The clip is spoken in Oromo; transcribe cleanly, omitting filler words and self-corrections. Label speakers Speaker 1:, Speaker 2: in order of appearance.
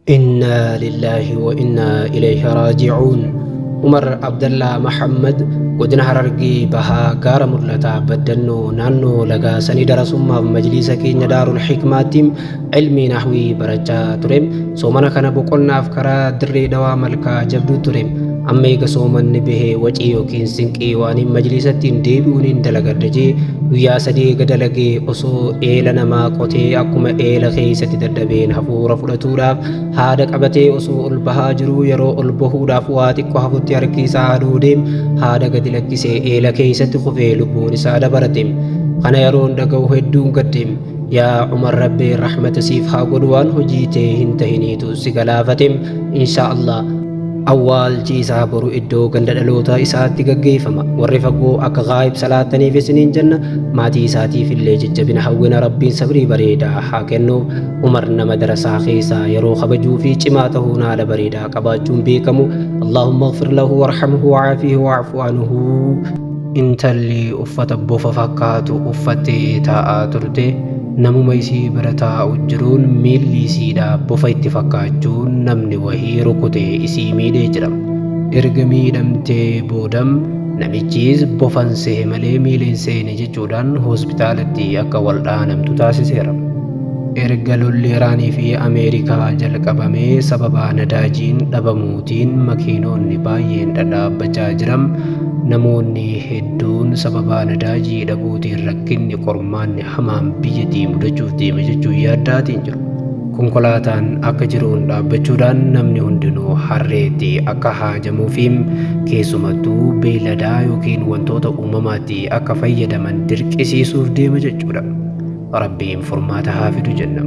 Speaker 1: إنا لله وإنا إليه راجعون. عمر عبد الله محمد godina Harargee bahaa gaara mul'ataa baddannoo naannoo lagaa sanii darasummaaf majliisa keenya daarul hikmaattiin ilmii nahwii barachaa ture. Soomana kana boqonnaaf karaa dirree dawaa malkaa jabduu ture. Amma eega soomanni bahee wacii yookiin sinqii waaniin majliisattiin deebi'uun dalagadha jee guyyaa sadii eega dalagee osoo eela namaa qotee akkuma eela keessatti dadhabeen hafuura fudhatuudhaaf haada qabatee osoo ol bahaa jiruu yeroo ol bahuudhaaf waa xiqqoo hafutti harkisaa haaduu deem haada gadi lakkisee eela keessatti kufee lubbuun isaa dabarate. Kana yeroon dhaga'u hedduun gaddeem. Yaa Umar Rabbiin rahmata siif haa godhu waan hojii tee hin tahiniitu si galaafatem. Inshaa Allah awwaalchi isaa boru iddoo ganda dhaloota isaatti gaggeeffama. Warri fagoo akka gaa'ib salaataniif isiniin jenna. Maatii isaatiif illee jajjabina hawwina Rabbiin sabrii bareedaa haa kennu. Umar nama darasaa keessaa yeroo kabajuu fi cimaa ta'uun haala bareedaa qabaachuun beekamu. Allahumma ighfir lahu warhamhu wa'aafihi wa'fu anhu. Intalli uffata bofa fakkaatu uffattee taa'aa turte. Namuma isii bira taa'u jiruun miilli isiidhaa bofa itti fakkaachuun namni wahii rukutee isii miidhee jira. Erga miidhamtee boodam namichis bofan sehe malee miileen seene jechuudhaan hospitaalatti akka waldhaanamtu taasiseera. Erga lolli Iraanii fi Ameerikaa jalqabamee sababa nadaajiin dhabamuutiin makiinonni baay'een dhadhaabbachaa jiran. Namoonni hedduun sababa nadaajii dhabuutiin rakkinni qormaanni hamaan biyyattii mudachuuf deema jechuun yaaddaatiin jiru. Konkolaataan akka jiruun dhaabbachuudhaan namni hundinuu harreetti akka haajamuufi keessumattuu beeyladaa yookiin wantoota uumamaatti akka fayyadaman dirqisiisuuf deema jechuudha. Rabbiin furmaata haa fidu jenna.